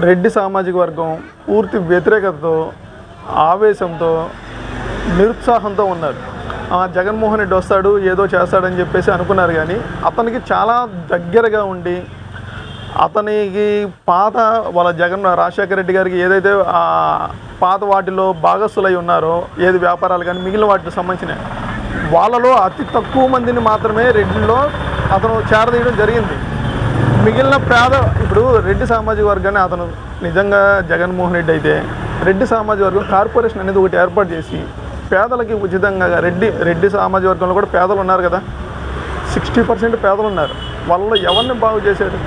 రెడ్డి సామాజిక వర్గం పూర్తి వ్యతిరేకతతో, ఆవేశంతో, నిరుత్సాహంతో ఉన్నారు. జగన్మోహన్ రెడ్డి వస్తాడు ఏదో చేస్తాడని చెప్పేసి అనుకున్నారు. కానీ అతనికి చాలా దగ్గరగా ఉండి అతనికి పాత వాళ్ళ రాజశేఖర రెడ్డి గారికి ఏదైతే పాత వాటిలో భాగస్థులై ఉన్నారో, ఏది వ్యాపారాలు కానీ మిగిలిన వాటికి సంబంధించిన వాళ్ళలో అతి తక్కువ మందిని మాత్రమే రెడ్డిలో అతను చేరదీయడం జరిగింది. మిగిలిన ఇప్పుడు రెడ్డి సామాజిక వర్గాన్ని అతను నిజంగా జగన్మోహన్ రెడ్డి అయితే రెడ్డి సామాజిక వర్గం కార్పొరేషన్ అనేది ఒకటి ఏర్పాటు చేసి పేదలకి ఉచితంగా రెడ్డి సామాజిక వర్గంలో కూడా పేదలు ఉన్నారు కదా, 60% పేదలు ఉన్నారు. వాళ్ళలో ఎవరిని బాగు చేశాడు?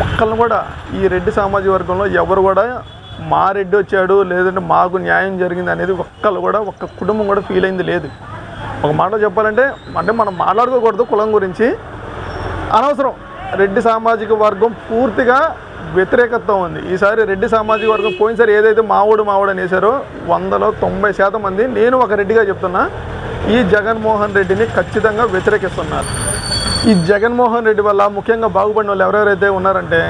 ఒక్కళ్ళని కూడా ఈ రెడ్డి సామాజిక వర్గంలో ఎవరు కూడా మా రెడ్డి వచ్చాడు లేదంటే మాకు న్యాయం జరిగింది అనేది ఒక్క కుటుంబం కూడా ఫీల్ అయింది లేదు. ఒక మాట చెప్పాలంటే మనం మాట్లాడుకోకూడదు కులం గురించి, అనవసరం. రెడ్డి సామాజిక వర్గం పూర్తిగా వ్యతిరేకత ఉంది. ఈసారి రెడ్డి సామాజిక వర్గం పోయినసారి ఏదైతే మావోడు అనేసారో 100లో 90% మంది, నేను ఒక రెడ్డిగా చెప్తున్నా, ఈ జగన్మోహన్ రెడ్డిని ఖచ్చితంగా వ్యతిరేకిస్తున్నారు. ఈ జగన్మోహన్ రెడ్డి వల్ల ముఖ్యంగా బాగుపడిన వాళ్ళు ఎవరెవరైతే ఉన్నారంటే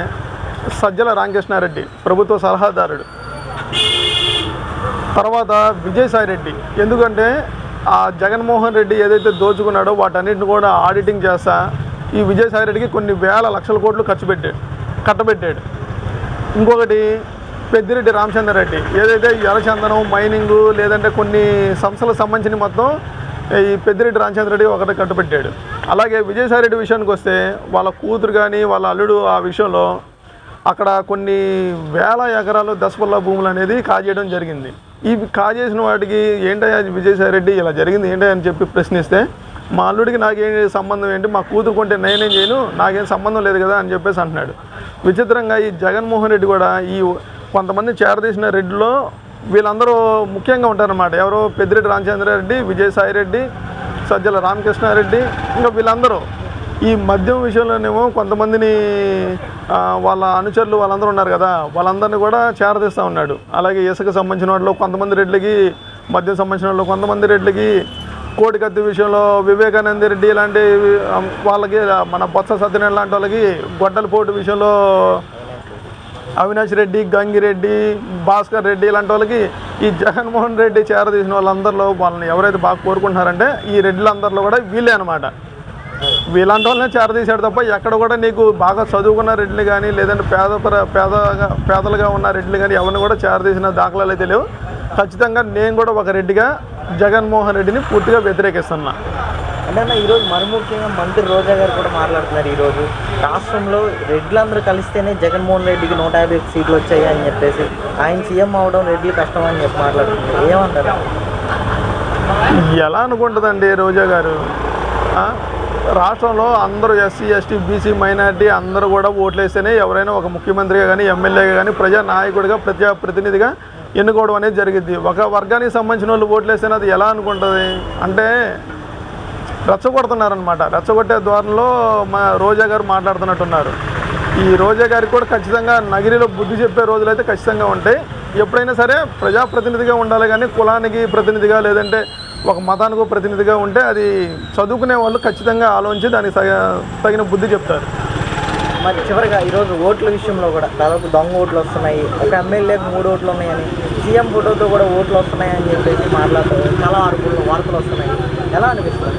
సజ్జల రామకృష్ణారెడ్డి ప్రభుత్వ సలహాదారుడు, తర్వాత విజయసాయి రెడ్డి. ఎందుకంటే ఆ జగన్మోహన్ రెడ్డి ఏదైతే దోచుకున్నాడో వాటన్నిటిని కూడా ఆడిటింగ్ చేస్తా ఈ విజయసాయి రెడ్డికి కొన్ని వేల లక్షల కోట్లు కట్టబెట్టాడు. ఇంకొకటి పెద్దిరెడ్డి రామచంద్రారెడ్డి ఏదైతే ఎర్రచందనం మైనింగు లేదంటే కొన్ని సంస్థలకు సంబంధించిన మొత్తం ఈ పెద్దిరెడ్డి రామచంద్రారెడ్డి ఒకటి కట్టబెట్టాడు. అలాగే విజయసాయి రెడ్డి విషయానికి వస్తే వాళ్ళ కూతురు కానీ వాళ్ళ అల్లుడు ఆ విషయంలో అక్కడ కొన్ని వేల ఎకరాలు దశపల్ల భూములు అనేది కాజేయడం జరిగింది. ఈ కాజేసిన వాటికి ఏంటయ్యా విజయసాయి రెడ్డి ఇలా జరిగింది ఏంటో అని చెప్పి ప్రశ్నిస్తే, మా అల్లుడికి నాకేం సంబంధం ఏంటి, మా కూతురు కొంటే నేనేం చేయను, నాకేం సంబంధం లేదు కదా అని చెప్పేసి అంటున్నాడు. విచిత్రంగా ఈ జగన్మోహన్ రెడ్డి కూడా ఈ కొంతమంది చేరదీసిన రెడ్డిలో వీళ్ళందరూ ముఖ్యంగా ఉంటారన్నమాట. ఎవరో పెద్దిరెడ్డి రామచంద్రారెడ్డి, విజయసాయి రెడ్డి, సజ్జల రామకృష్ణారెడ్డి, ఇంకా వీళ్ళందరూ ఈ మద్యం విషయంలోనేమో కొంతమందిని వాళ్ళ అనుచరులు వాళ్ళందరూ ఉన్నారు కదా, వాళ్ళందరినీ కూడా చేరదీస్తూ ఉన్నాడు. అలాగే ఇసుక సంబంధించిన వాళ్ళు కొంతమంది రెడ్లకి, మద్యం సంబంధించిన వాళ్ళు కొంతమంది రెడ్లకి, కోడికత్తి విషయంలో వివేకానంద రెడ్డి ఇలాంటి వాళ్ళకి, మన బొత్స సత్యనారాయణ లాంటి వాళ్ళకి, గొడ్డలపోటు విషయంలో అవినాష్ రెడ్డి, గంగిరెడ్డి, భాస్కర్ రెడ్డి ఇలాంటి వాళ్ళకి ఈ జగన్మోహన్ రెడ్డి చేరదీసిన వాళ్ళందరిలో వాళ్ళని ఎవరైతే బాగా కోరుకుంటున్నారంటే ఈ రెడ్లందరిలో కూడా వీళ్ళే అనమాట. వీళ్ళంటి వాళ్ళనే చేరదీశాడు తప్ప ఎక్కడ కూడా నీకు బాగా చదువుకున్న రెడ్లు కానీ లేదంటే పేదలుగా ఉన్న రెడ్లు కానీ ఎవరిని కూడా చేరదీసిన దాఖలాలు అయితే లేవు. ఖచ్చితంగా నేను కూడా ఒక రెడ్డిగా జగన్మోహన్ రెడ్డిని పూర్తిగా వ్యతిరేకిస్తున్నా. అంటే అన్న ఈరోజు మరి ముఖ్యంగా మంత్రి రోజా గారు కూడా మాట్లాడుతున్నారు. ఈరోజు రాష్ట్రంలో రెడ్లందరూ కలిస్తేనే జగన్మోహన్ రెడ్డికి 150 సీట్లు వచ్చాయి అని చెప్పేసి, ఆయన సీఎం అవడం రెడ్లు కష్టం అని చెప్పి మాట్లాడుతున్నారు. ఏమంటారు? ఎలా అనుకుంటుందండి రోజా గారు? రాష్ట్రంలో అందరూ ఎస్సీ, ఎస్టీ, బీసీ, మైనార్టీ అందరూ కూడా ఓట్లు వేస్తేనే ఎవరైనా ఒక ముఖ్యమంత్రిగా కానీ ఎమ్మెల్యేగా కానీ ప్రజానాయకుడిగా ప్రతినిధిగా ఎన్నుకోవడం అనేది జరిగింది. ఒక వర్గానికి సంబంధించిన వాళ్ళు ఓట్లు వేస్తేనే అది ఎలా అనుకుంటుంది అంటే రెచ్చగొడుతున్నారనమాట. రెచ్చగొట్టే ధోరణిలో మా రోజా గారు మాట్లాడుతున్నట్టున్నారు. ఈ రోజా గారికి కూడా ఖచ్చితంగా నగిరిలో బుద్ధి చెప్పే రోజులైతే ఖచ్చితంగా ఉంటాయి. ఎప్పుడైనా సరే ప్రజాప్రతినిధిగా ఉండాలి కానీ కులానికి ప్రతినిధిగా లేదంటే ఒక మతానికి ప్రతినిధిగా ఉంటే అది చదువుకునే వాళ్ళు ఖచ్చితంగా ఆలోచించి దానికి తగిన బుద్ధి చెప్తారు. మరి చివరిగా ఈరోజు ఓట్ల విషయంలో కూడా దాదాపు దొంగ ఓట్లు వస్తున్నాయి, ఒక ఎమ్మెల్యేకి 3 ఓట్లు ఉన్నాయని, సీఎం ఫోటోతో కూడా ఓట్లు వస్తున్నాయని చెప్పేసి మాట్లాడుతూ చాలా వార్తలు వస్తున్నాయి. ఎలా అనిపిస్తుంది?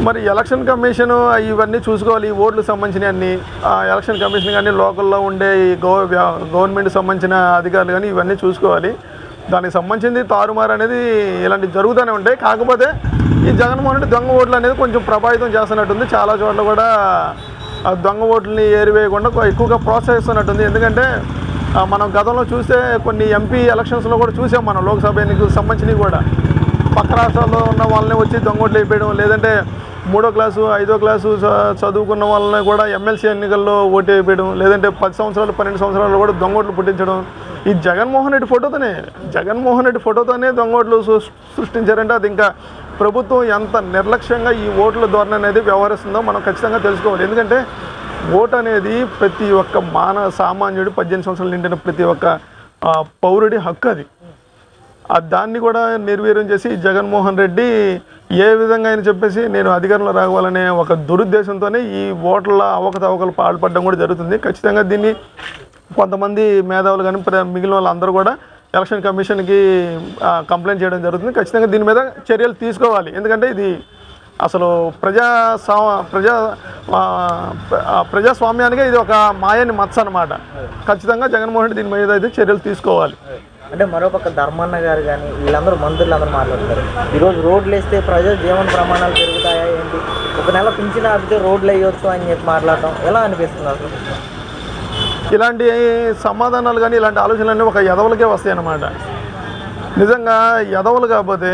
మరి ఎలక్షన్ కమిషన్ ఇవన్నీ చూసుకోవాలి. ఈ ఓట్లకు సంబంధించిన అన్ని ఎలక్షన్ కమిషన్ కానీ లోకల్లో ఉండే ఈ గవర్నమెంట్ సంబంధించిన అధికారులు కానీ ఇవన్నీ చూసుకోవాలి. దానికి సంబంధించింది తారుమారు అనేది ఇలాంటివి జరుగుతూనే ఉంటాయి. కాకపోతే ఈ జగన్మోహన్ రెడ్డి దొంగ ఓట్లు అనేది కొంచెం ప్రభావితం చేస్తున్నట్టుంది. చాలా చోట్ల కూడా దొంగ ఓట్లని ఏరివేయకుండా ఎక్కువగా ప్రోత్సహిస్తున్నట్టుంది. ఎందుకంటే మనం గతంలో చూస్తే కొన్ని ఎంపీ ఎలక్షన్స్లో కూడా చూసాం మనం, లోక్సభ ఎన్నికలకు సంబంధించినవి కూడా పక్క రాష్ట్రాల్లో ఉన్న వాళ్ళని వచ్చి దొంగ ఓట్లు వేయడం, లేదంటే 3వ క్లాసు 5వ క్లాసు చదువుకున్న వాళ్ళని కూడా ఎమ్మెల్సీ ఎన్నికల్లో ఓటు వేయడం, లేదంటే 10 సంవత్సరాలు 12 సంవత్సరాలు కూడా దొంగ ఓట్లు పుట్టించడం. ఈ జగన్మోహన్ రెడ్డి ఫోటోతోనే దొంగ ఓట్లు సృష్టించారంటే అది ఇంకా ప్రభుత్వం ఎంత నిర్లక్ష్యంగా ఈ ఓట్ల ధోరణి అనేది వ్యవహరిస్తుందో మనం ఖచ్చితంగా తెలుసుకోవాలి. ఎందుకంటే ఓటు అనేది ప్రతి ఒక్క సామాన్యుడు 18 సంవత్సరాలు నిండిన ప్రతి ఒక్క పౌరుడి హక్కు. అది దాన్ని కూడా నిర్వీర్యం చేసి జగన్మోహన్ రెడ్డి ఏ విధంగా అని చెప్పేసి నేను అధికారంలో రావాలనే ఒక దురుద్దేశంతోనే ఈ ఓట్ల అవకతవకలు పాల్పడడం కూడా జరుగుతుంది. ఖచ్చితంగా దీన్ని కొంతమంది మేధావులు కానీ మిగిలిన వాళ్ళందరూ కూడా ఎలక్షన్ కమిషన్కి కంప్లైంట్ చేయడం జరుగుతుంది. ఖచ్చితంగా దీని మీద చర్యలు తీసుకోవాలి. ఎందుకంటే ఇది అసలు ప్రజాస్వామ్యానికి ఇది ఒక మాయని మచ్చ అనమాట. ఖచ్చితంగా జగన్మోహన్ రెడ్డి దీని మీద అయితే చర్యలు తీసుకోవాలి. అంటే మరోపక్క ధర్మన్న గారు కానీ వీళ్ళందరూ మంత్రులు అందరూ మాట్లాడుతారు, ఈరోజు రోడ్లు వేస్తే ప్రజల జీవన ప్రమాణాలు పెరుగుతాయా ఏంటి, ఒక నెల పింఛన్ ఆపితే రోడ్లు వేయొచ్చు అని చెప్పి మాట్లాడటం ఎలా అనిపిస్తుంది అసలు? ఇలాంటి సమాధానాలు కానీ ఇలాంటి ఆలోచనలన్నీ ఒక ఎదవలకే వస్తాయి అన్నమాట. నిజంగా ఎదవలు కాకపోతే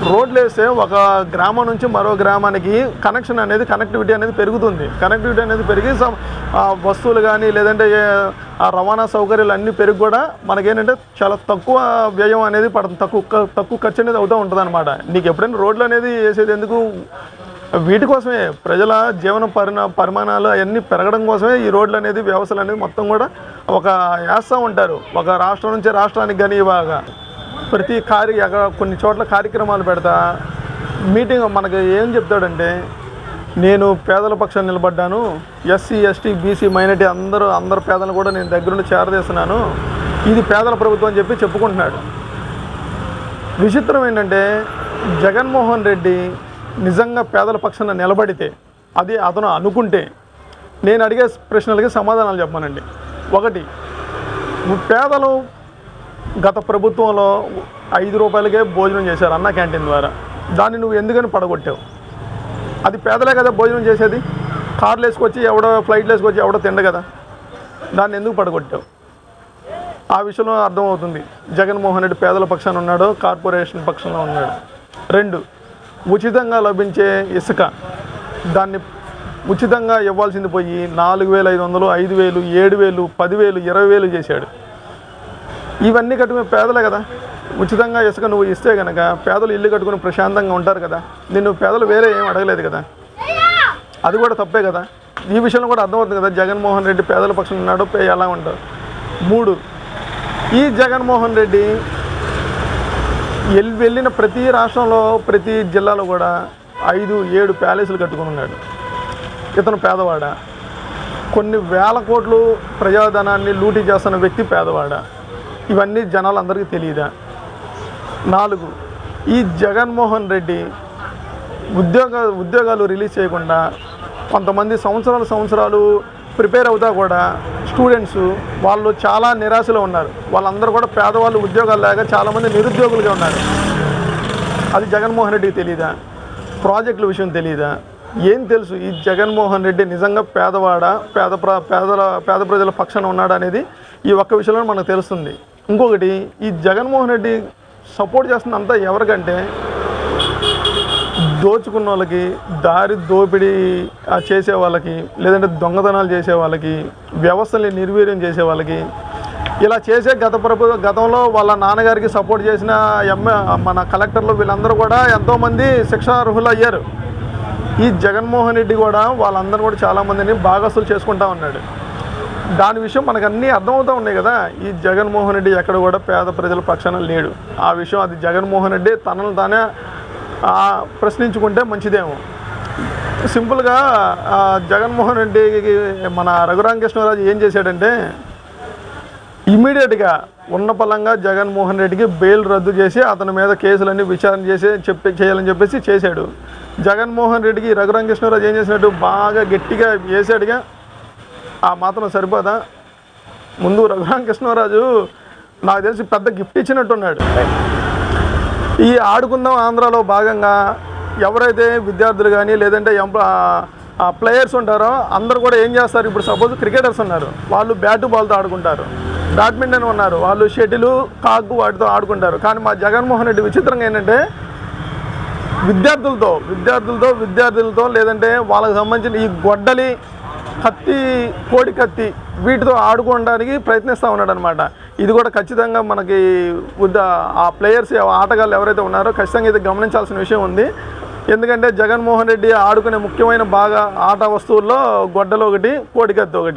రోడ్లు వేస్తే ఒక గ్రామం నుంచి మరో గ్రామానికి కనెక్టివిటీ అనేది పెరుగుతుంది. కనెక్టివిటీ అనేది పెరిగి వస్తువులు కానీ లేదంటే రవాణా సౌకర్యాలు అన్నీ పెరిగి కూడా మనకేంటంటే చాలా తక్కువ వ్యయం అనేది పడుతుంది, తక్కువ ఖర్చు అనేది అవుతూ ఉంటుంది అనమాట. నీకు ఎప్పుడైనా రోడ్లు అనేది వేసేది ఎందుకు? వీటి కోసమే, ప్రజల జీవన పరిమాణాలు అవన్నీ పెరగడం కోసమే ఈ రోడ్లు అనేది వ్యవస్థలు అనేది మొత్తం కూడా ఒక వేస్తూ ఉంటారు. ఒక రాష్ట్రం నుంచి రాష్ట్రానికి కానీ ఇవాగా ప్రతి కొన్ని చోట్ల కార్యక్రమాలు పెడతా మీటింగ్ మనకి ఏం చెప్తాడంటే, నేను పేదల పక్షాన్ని నిలబడ్డాను, ఎస్సీ ఎస్టీ బీసీ మైనారిటీ అందరు పేదలను కూడా నేను దగ్గరుండి చేరదీస్తున్నాను, ఇది పేదల ప్రభుత్వం అని చెప్పి చెప్పుకుంటున్నాడు. విచిత్రం ఏంటంటే జగన్మోహన్ రెడ్డి నిజంగా పేదల పక్షాన నిలబడితే, అది అతను అనుకుంటే, నేను అడిగే ప్రశ్నలకి సమాధానాలు చెప్పానండి. ఒకటి, పేదలు గత ప్రభుత్వంలో 5 రూపాయలకే భోజనం చేశారు అన్న క్యాంటీన్ ద్వారా. దాన్ని నువ్వు ఎందుకని పడగొట్టావు? అది పేదలే కదా భోజనం చేసేది. కార్లు వేసుకొచ్చి ఫ్లైట్లు వేసుకొచ్చి ఎవడో తిండ కదా, దాన్ని ఎందుకు పడగొట్టావు? ఆ విషయంలో అర్థమవుతుంది జగన్మోహన్ రెడ్డి పేదల పక్షాన ఉన్నాడు, కార్పొరేషన్ పక్షంలో ఉన్నాడు. 2, ఉచితంగా లభించే ఇసుక, దాన్ని ఉచితంగా ఇవ్వాల్సింది పోయి 4,500, 5,000, 7,000, 10,000, 20,000 చేశాడు. ఇవన్నీ కట్టుకునే పేదలే కదా. ఉచితంగా ఇసుక నువ్వు ఇస్తే కనుక పేదలు ఇల్లు కట్టుకుని ప్రశాంతంగా ఉంటారు కదా. నిన్ను పేదలు వేరే ఏం అడగలేదు కదా, అది కూడా తప్పే కదా. ఈ విషయంలో కూడా అర్థమవుతుంది కదా జగన్మోహన్ రెడ్డి పేదల పక్షం ఉన్నాడు, ఎలా ఉంటారు. 3, ఈ జగన్మోహన్ రెడ్డి వెళ్ళిన ప్రతి రాష్ట్రంలో ప్రతి జిల్లాలో కూడా 5-7 ప్యాలెస్లు కట్టుకుని ఉన్నాడు. ఇతను పేదవాడ. కొన్ని వేల కోట్లు ప్రజాధనాన్ని లూటీ చేస్తున్న వ్యక్తి పేదవాడ. ఇవన్నీ జనాలందరికీ తెలియదా? 4, ఈ జగన్మోహన్ రెడ్డి ఉద్యోగాలు రిలీజ్ చేయకుండా కొంతమంది సంవత్సరాలు ప్రిపేర్ అవుతా కూడా స్టూడెంట్స్ వాళ్ళు చాలా నిరాశలో ఉన్నారు. వాళ్ళందరూ కూడా పేదవాళ్ళు, ఉద్యోగాలు లేక చాలామంది నిరుద్యోగులుగా ఉన్నారు. అది జగన్మోహన్ రెడ్డికి తెలియదా? ప్రాజెక్టుల విషయం తెలియదా? ఏం తెలుసు? ఈ జగన్మోహన్ రెడ్డి నిజంగా పేదవాడ, పేద ప్రజల పక్షాన ఉన్నాడా అనేది ఈ ఒక్క విషయంలో మనకు తెలుస్తుంది. ఇంకొకటి, ఈ జగన్మోహన్ రెడ్డి సపోర్ట్ చేస్తున్నంతా ఎవరికంటే దోచుకున్న వాళ్ళకి, దారి దోపిడీ చేసే వాళ్ళకి, లేదంటే దొంగతనాలు చేసే వాళ్ళకి, వ్యవస్థల్ని నిర్వీర్యం చేసే వాళ్ళకి, ఇలా చేసే గతంలో వాళ్ళ నాన్నగారికి సపోర్ట్ చేసిన మన కలెక్టర్లు వీళ్ళందరూ కూడా ఎంతోమంది శిక్షార్హులు అయ్యారు. ఈ జగన్మోహన్ రెడ్డి కూడా వాళ్ళందరూ కూడా చాలామందిని భాగస్తులు చేసుకుంటా ఉన్నాడు. దాని విషయం మనకు అన్నీ అర్థమవుతూ ఉన్నాయి కదా. ఈ జగన్మోహన్ రెడ్డి ఎక్కడ కూడా పేద ప్రజల పక్షాన లేడు. ఆ విషయం అది జగన్మోహన్ రెడ్డి తనను తానే ప్రశ్నించుకుంటే మంచిదేమో. సింపుల్గా జగన్మోహన్ రెడ్డికి మన రఘురామకృష్ణరాజు ఏం చేశాడంటే, ఇమీడియట్గా ఉన్న పలంగా జగన్మోహన్ రెడ్డికి బెయిల్ రద్దు చేసి అతని మీద కేసులన్నీ విచారణ చేయాలని చెప్పేసి చేశాడు. జగన్మోహన్ రెడ్డికి రఘురామకృష్ణరాజు ఏం చేసినట్టు బాగా గట్టిగా వేసాడుగా. ఆ మాత్రం సరిపోదా? ముందు రఘురామకృష్ణరాజు నాకు తెలిసి పెద్ద గిఫ్ట్ ఇచ్చినట్టున్నాడు. ఈ ఆడుకుందాం ఆంధ్రాలో భాగంగా ఎవరైతే విద్యార్థులు కానీ లేదంటే ప్లేయర్స్ ఉంటారో అందరూ కూడా ఏం చేస్తారు, ఇప్పుడు సపోజ్ క్రికెటర్స్ ఉన్నారు, వాళ్ళు బ్యాటు బాల్తో ఆడుకుంటారు. బ్యాడ్మింటన్ ఉన్నారు, వాళ్ళు షటిలు కాకు వాటితో ఆడుకుంటారు. కానీ మా జగన్మోహన్ రెడ్డి విచిత్రంగా ఏంటంటే విద్యార్థులతో లేదంటే వాళ్ళకి సంబంధించిన ఈ గొడ్డలి, కోడి కత్తి వీటితో ఆడుకోవడానికి ప్రయత్నిస్తూ ఉన్నాడు అనమాట. ఇది కూడా ఖచ్చితంగా మనకి ఆ ప్లేయర్స్, ఆటగాళ్ళు ఎవరైతే ఉన్నారో ఖచ్చితంగా ఇది గమనించాల్సిన విషయం ఉంది. ఎందుకంటే జగన్మోహన్ రెడ్డి ఆడుకునే ముఖ్యమైన ఆట వస్తువుల్లో గొడ్డలు ఒకటి, కోడి కత్తి ఒకటి.